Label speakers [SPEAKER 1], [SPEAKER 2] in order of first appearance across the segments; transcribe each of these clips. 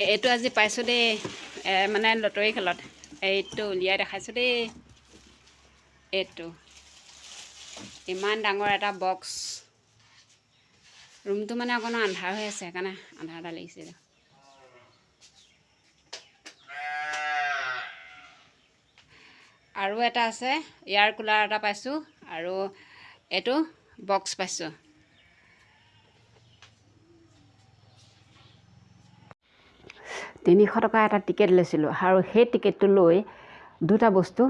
[SPEAKER 1] এইটো আজি পাইছোঁ দেই মানে লটাৰী খেলত এইটো উলিয়াই দেখাইছোঁ দেই। এইটো ইমান ডাঙৰ এটা বক্স। ৰুমটো মানে অকণমান আন্ধাৰ হৈ আছে, সেইকাৰণে আন্ধাৰ এটা লাগিছে। আৰু এটা আছে, এয়াৰ কুলাৰ এটা পাইছোঁ, আৰু এইটো বক্স পাইছোঁ। $300 এটা টিকেট লৈছিলোঁ, আৰু সেই টিকেটটো লৈ দুটা বস্তু,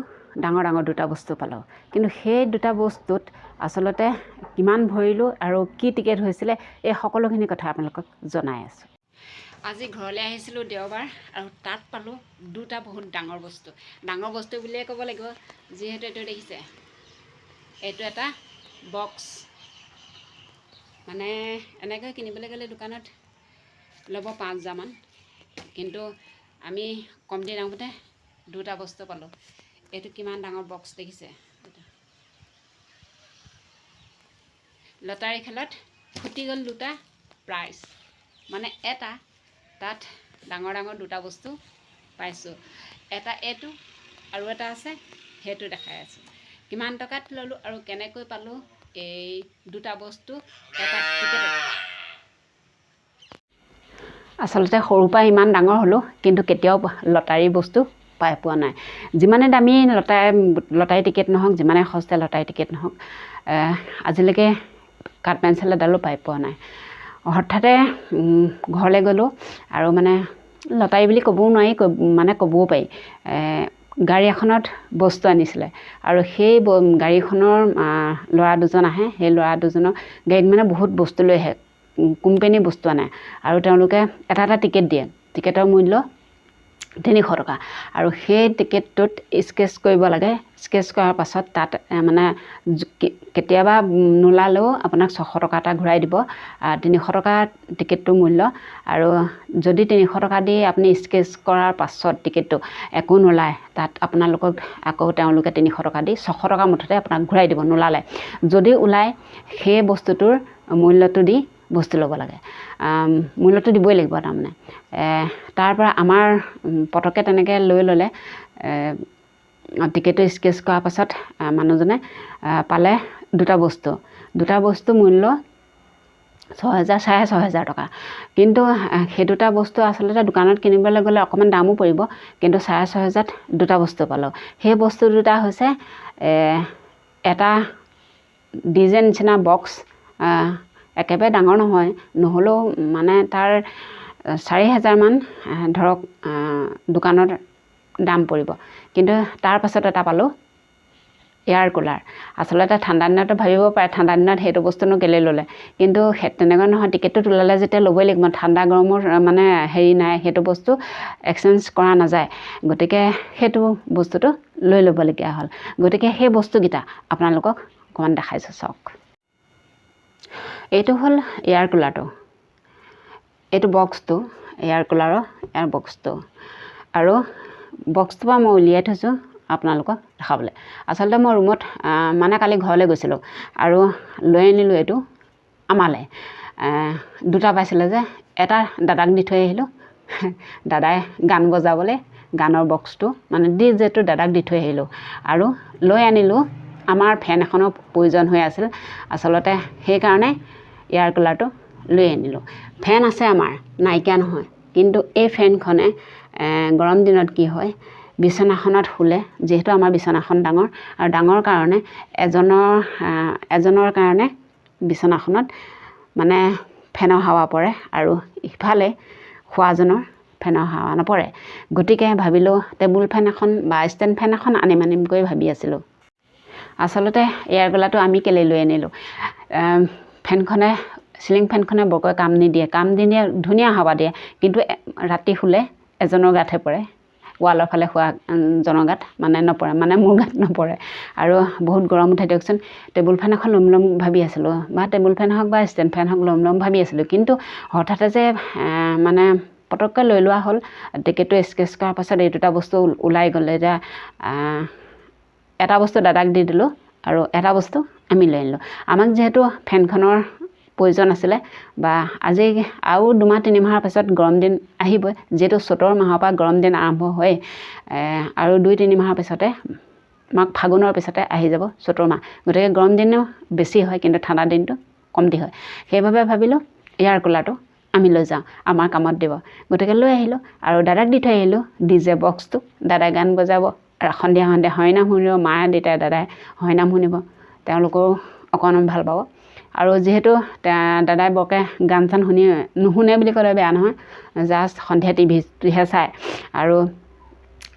[SPEAKER 1] ডাঙৰ ডাঙৰ দুটা বস্তু পালোঁ। কিন্তু সেই দুটা বস্তুত আচলতে কিমান ভৰিলোঁ আৰু কি টিকেট হৈছিলে, এই সকলোখিনি কথা আপোনালোকক জনাই আছোঁ। আজি ঘৰলৈ আহিছিলোঁ দেওবাৰ, আৰু তাত পালোঁ দুটা বহুত ডাঙৰ বস্তু। ডাঙৰ বস্তু বুলিয়ে ক'ব লাগিব, যিহেতু এইটো দেখিছে, এইটো এটা বক্স। মানে এনেকৈ কিনিবলৈ গ'লে দোকানত ল'ব 5,000 মান, কিন্তু আমি কমতি দামতে দুটা বস্তু পালোঁ। এইটো কিমান ডাঙৰ বক্স দেখিছে। লটাৰী খেলত ফুটি গ'ল দুটা প্ৰাইজ, মানে এটা তাত ডাঙৰ ডাঙৰ দুটা বস্তু পাইছোঁ। এটা এইটো, আৰু এটা আছে সেইটো দেখাই আছোঁ। কিমান টকাত ল'লোঁ আৰু কেনেকৈ পালোঁ এই দুটা বস্তু এটা টিকেট। আচলতে সৰুৰ পৰা ইমান ডাঙৰ হ'লোঁ, কিন্তু কেতিয়াও লটাৰী বস্তু পাই পোৱা নাই। যিমানে দামী লটাৰী টিকেট নহওক, যিমানে সস্তীয়া লটাৰী টিকেট নহওক, আজিলৈকে কাঠ পেঞ্চিল এডালো পাই পোৱা নাই। হঠাতে ঘৰলৈ গ'লোঁ, আৰু মানে লটাৰী বুলি ক'বও নোৱাৰি, মানে ক'বও পাৰি। গাড়ী এখনত বস্তু আনিছিলে, আৰু সেই গাড়ীখনৰ ল'ৰা দুজন আহে। সেই ল'ৰা দুজনৰ গাড়ীত মানে বহুত বস্তু লৈ আহে, কোম্পানীৰ বস্তু আনে, আৰু তেওঁলোকে এটা এটা টিকেট দিয়ে। টিকেটৰ মূল্য $300, আৰু সেই টিকেটটোত স্কেচ কৰিব লাগে। স্কেচ কৰাৰ পাছত তাত মানে কেতিয়াবা নোলালেও আপোনাক $600 এটা ঘূৰাই দিব। $300 টিকেটটোৰ মূল্য, আৰু যদি $300 দি আপুনি স্কেচ কৰাৰ পাছত টিকেটটো একো নোলায়, তাত আপোনালোকক আকৌ তেওঁলোকে $300 দি $600 মুঠতে আপোনাক ঘূৰাই দিব নোলালে। যদি ওলায়, সেই বস্তুটোৰ মূল্যটো দি বস্তু ল'ব লাগে, মূল্যটো দিবই লাগিব তাৰমানে। তাৰপৰা আমাৰ পটককৈ তেনেকৈ লৈ ল'লে। টিকেটটো স্কেচ কৰাৰ পাছত মানুহজনে পালে দুটা বস্তু মূল্য 6,000, $6,500। কিন্তু সেই দুটা বস্তু আচলতে দোকানত কিনিবলৈ গ'লে অকণমান দামো পৰিব, কিন্তু 6,500 দুটা বস্তু পালোঁ। সেই বস্তু দুটা হৈছে এটা ডিজে নিচিনা বক্স, একেবাৰে ডাঙৰ নহয়, নহ'লেও মানে তাৰ 4,000 মান ধৰক দোকানত দাম পৰিব। কিন্তু তাৰ পাছত এটা পালোঁ এয়াৰ কুলাৰ। আচলতে ঠাণ্ডা দিনতো ভাবিব পাৰে, ঠাণ্ডা দিনত সেইটো বস্তুনো কেলৈ ল'লে, কিন্তু তেনেকুৱা নহয়। টিকেটটো ওলালে যেতিয়া ল'বই লাগিব, ঠাণ্ডা গৰমৰ মানে হেৰি নাই, সেইটো বস্তু এক্সচেঞ্জ কৰা নাযায়। গতিকে সেইটো বস্তুটো লৈ ল'বলগীয়া হ'ল। গতিকে সেই বস্তুকেইটা আপোনালোকক অকণমান দেখাইছোঁ, চাওক। এইটো হ'ল এয়াৰ কুলাৰটো, এইটো বক্সটো এয়াৰ কুলাৰৰ এয়াৰ বক্সটো, আৰু বক্সটোৰ পৰা মই উলিয়াই থৈছোঁ আপোনালোকক দেখাবলৈ। আচলতে মই ৰুমত মানে কালি ঘৰলৈ গৈছিলোঁ, আৰু লৈ আনিলোঁ এইটো আমালৈ। দুটা পাইছিলে যে, এটা দাদাক দি থৈ আহিলোঁ। দাদাই গান বজাবলৈ গানৰ বক্সটো মানে ডিজেটো দাদাক দি থৈ আহিলোঁ, আৰু লৈ আনিলোঁ। আমাৰ ফেন এখনৰ প্ৰয়োজন হৈ আছিল, আচলতে সেইকাৰণে এয়াৰ কুলাৰটো লৈ আনিলোঁ। ফেন আছে আমাৰ, নাইকিয়া নহয়, কিন্তু এই ফেনখনে গৰম দিনত কি হয়, বিচনাখনত শুলে, যিহেতু আমাৰ বিচনাখন ডাঙৰ, আৰু ডাঙৰ কাৰণে এজনৰ কাৰণে বিচনাখনত মানে ফেনৰ হাৱা পৰে, আৰু ইফালে শোৱাজনৰ ফেনৰ হাৱা নপৰে। গতিকে ভাবিলোঁ টেবুল ফেন এখন বা ষ্টেণ্ড ফেন এখন আনিমকৈ ভাবি আছিলোঁ। আচলতে এয়াৰ কুলাৰটো আমি কেলৈ লৈ আনিলোঁ, ফেনখনে চিলিং ফেনখনে বৰকৈ কাম নিদিয়ে, ধুনীয়া হাৱা দিয়ে, কিন্তু ৰাতি শুলে এজনৰ গাতহে পৰে, ৱালৰ ফালে শোৱা জনৰ গাত মানে নপৰে, মানে মোৰ গাত নপৰে। আৰু বহুত গৰম উঠে দিয়কচোন। টেবুল ফেন এখন ল'ম ভাবি আছিলোঁ, বা টেবুল ফেন হওক বা ষ্টেণ্ড ফেন হওক ল'ম ভাবি আছিলোঁ, কিন্তু হঠাতে যে মানে পটককৈ লৈ লোৱা হ'ল। টিকেটটো স্কেচ কৰাৰ পাছত এই দুটা বস্তু ওলাই গ'লে, এতিয়া এটা বস্তু দাদাক দি দিলোঁ, আৰু এটা বস্তু আমি লৈ আনিলোঁ। আমাক যিহেতু ফেনখনৰ প্ৰয়োজন আছিলে বা আজি আৰু 2-3 মাহৰ পিছত গৰম দিন আহিবই যিহেতু চ'তৰ মাহৰ পৰা গৰম দিন আৰম্ভ হয় আৰু 2-3 মাহৰ পিছতে মাঘ ফাগুনৰ পিছতে আহি যাব চ'তৰ মাহ গতিকে গৰম দিনো বেছি হয় কিন্তু ঠাণ্ডা দিনটো কমটি হয় সেইবাবে ভাবিলোঁ এয়াৰ কুলাৰটো আমি লৈ যাওঁ আমাৰ কামত দিব গতিকে লৈ আহিলোঁ আৰু দাদাক দি থৈ আহিলোঁ ডিজে বক্সটো দাদাই গান বজাব সন্ধিয়া হৰিনাম শুনিব মায়ে দেউতাই দাদাই হৰিনাম শুনিব তেওঁলোকেও অকণমান ভাল পাব আৰু যিহেতু দাদাই বৰকৈ গান চান নুশুনে বুলি ক'লে বেয়া নহয় জাষ্ট সন্ধিয়া টিভিটোহে চায় আৰু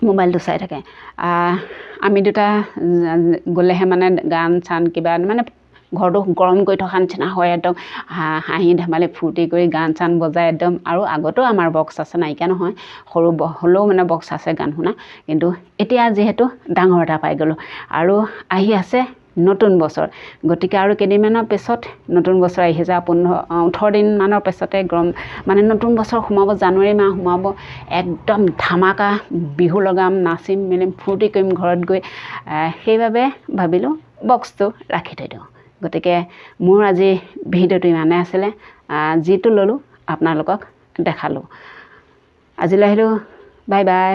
[SPEAKER 1] মোবাইলটো চাই থাকে আমি দুটা গ'লেহে মানে গান চান কিবা মানে ঘৰটো গৰম কৰি থকা নিচিনা হয় একদম হাঁহি ধেমালি ফূৰ্তি কৰি গান চান বজাই একদম আৰু আগতেও আমাৰ বক্স আছে নাইকিয়া নহয় সৰু হ'লেও মানে বক্স আছে গান শুনা কিন্তু এতিয়া যিহেতু ডাঙৰ এটা পাই গ'লোঁ আৰু আহি আছে নতুন বছৰ গতিকে আৰু কেইদিনমানৰ পিছত নতুন বছৰ আহি যায় 18 দিনমানৰ পিছতে গৰম মানে নতুন বছৰ সোমাব জানুৱাৰী মাহ সোমাব একদম ধামাকা বিহু লগাম নাচিম মেলিম ফূৰ্তি কৰিম ঘৰত গৈ সেইবাবে ভাবিলোঁ বক্সটো ৰাখি থৈ দিওঁ গতিকে মোৰ আজি ভিডিঅ'টো ইমানেই আছিলে যিটো ল'লোঁ আপোনালোকক দেখালোঁ আজিলৈ আহিলোঁ বাই বাই